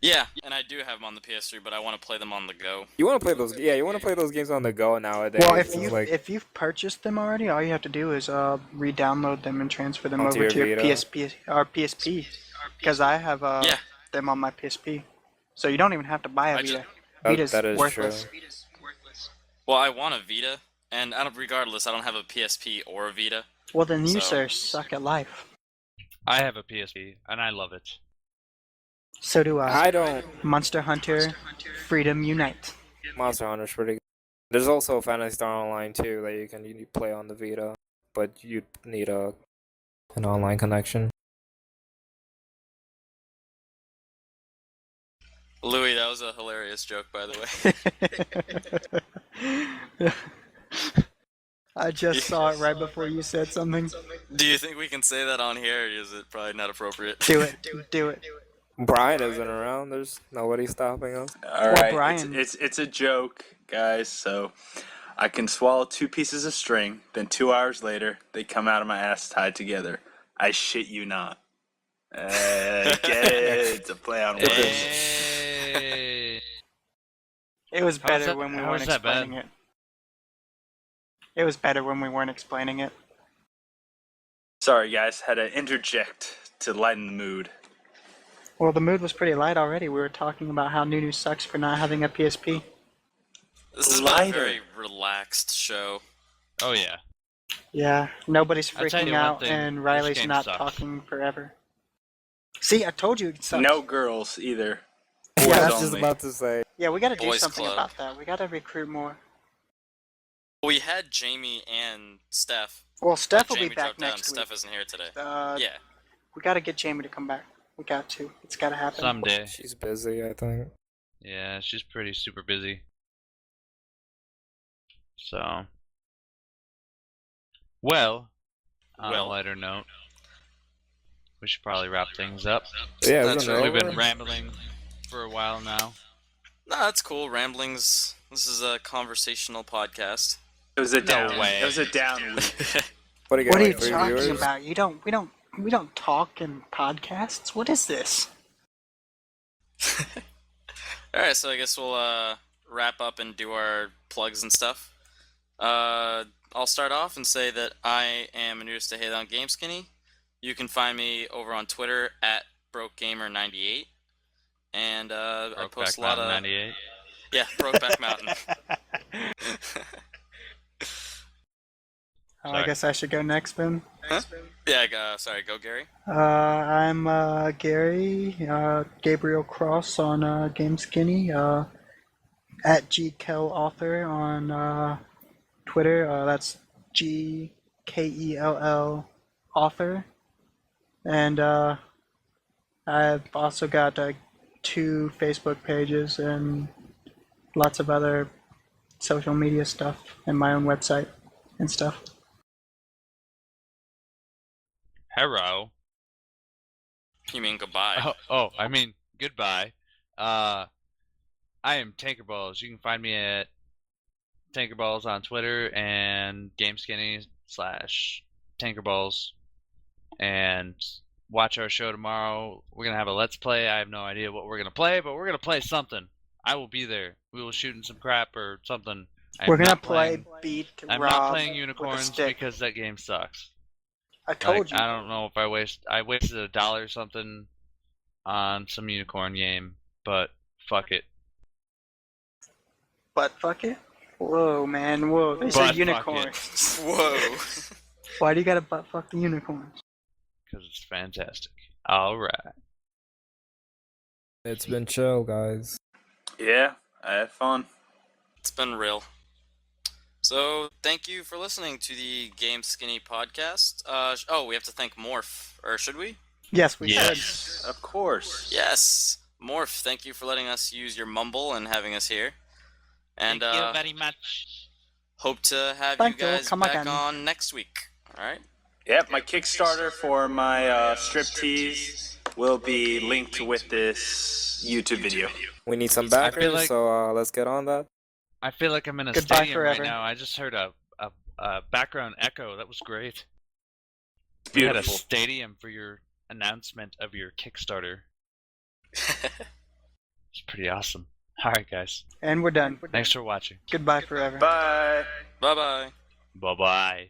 Yeah, and I do have them on the PS3, but I want to play them on the go. You want to play those? Yeah, you want to play those games on the go nowadays. Well, It's like if you've purchased them already, all you have to do is re-download them and transfer them Onto over your to your Vita? PSP or PSP. Because I have Yeah. them on my PSP, so you don't even have to buy a I Vita. just- Vita's that is worthless. true. Well, I want a Vita, and regardless, I don't have a PSP or a Vita. Well, then you, So- sir, suck at life. I have a PSP, and I love it. So do I. I don't. Monster Hunter, Freedom Unite. Monster Hunter's pretty good. There's also Phantasy Star Online too that you can play on the Vita, but you need an online connection. Louis, that was a hilarious joke, by the way. I just saw it right before you said something. Do you think we can say that on here, or is it probably not appropriate? Do it. Do it. Brian isn't around. There's nobody stopping us. All right, Brian. it's a joke, guys. So I can swallow 2 pieces of string. Then 2 hours later, they come out of my ass tied together. I shit you not. Get it? It's a play on words. Hey. It was How is better that- when we how weren't is that bad? explaining it. It was better when we weren't explaining it. Sorry, guys. Had to interject to lighten the mood. Well, the mood was pretty light already. We were talking about how Nunu sucks for not having a PSP. This has been a Lighter. very relaxed show. Oh yeah. Yeah, nobody's I'll tell freaking you one out, thing, and this Riley's game not sucks. talking forever. See, I told you it sucks. No girls either. Yeah, Boys I that's was just only. about to say. Yeah, we gotta do Boys something Club. about that. We gotta recruit more. We had Jamie and Steph. Well, Steph will Jamie be back dropped out, and next Steph week. isn't here today. Yeah, we gotta get Jamie to come back. We got to. It's gotta happen. Someday. She's busy, I think. Yeah, she's pretty super busy. So. Well, on a lighter note, we should probably wrap things up. Yeah, That's isn't it right. We've over? been rambling for a while now. Nah, that's cool. Ramblings. This is a conversational podcast. It was a No down. way. It was a down week. What do you What got, are you like, 3 talking viewers? about? We don't talk in podcasts. What is this? Alright, so I guess we'll wrap up and do our plugs and stuff. I'll start off and say that I am Anudis Teheda on GameSkinny. You can find me over on Twitter at BrokeGamer98. And I post a lot of... 98. Yeah, Brokeback Mountain. I Sorry. guess I should go next, then. Yeah, sorry, go Gary. I'm Gary, Gabriel Cross on GameSkinny, at GKellAuthor on Twitter. That's GKELL author. And I've also got 2 Facebook pages and lots of other social media stuff and my own website and stuff. Hello. You mean goodbye. I mean, goodbye. I am Tankerballs. You can find me at Tankerballs on Twitter and GameSkinny /Tankerballs. And watch our show tomorrow. We're gonna have a let's play. I have no idea what we're gonna play, but we're gonna play something. I will be there. We will shoot in some crap or something. We're gonna play Beat I'm Rob not playing with a Unicorns stick. because that game sucks. I told you. I don't know if I wasted $1 or something on some unicorn game, but fuck it. But fuck it. Whoa, man, whoa. They Butt said fuck unicorns. Whoa. Why do you gotta butt fuck the unicorns? Because it's fantastic. Alright. It's been chill, guys. Yeah, I had fun. It's been real. So, thank you for listening to the GameSkinny podcast. We have to thank Morph. Or should we? Yes, we Yes. should. Of course. Yes. Morph, thank you for letting us use your mumble and having us here. And Thank you very much. hope to have Thank you you. guys Come back again. on next week. Alright? Yep, my Kickstarter for my striptease will be linked with this YouTube video. We need some I backers, feel like- so let's get on that. I feel like I'm in a Goodbye stadium forever. right now. I just heard a background echo. That was great. It's We had a beautiful. stadium for your announcement of your Kickstarter. It's pretty awesome. Alright, guys. And we're done. Thanks for watching. Goodbye forever. Bye. Bye-bye. Bye-bye.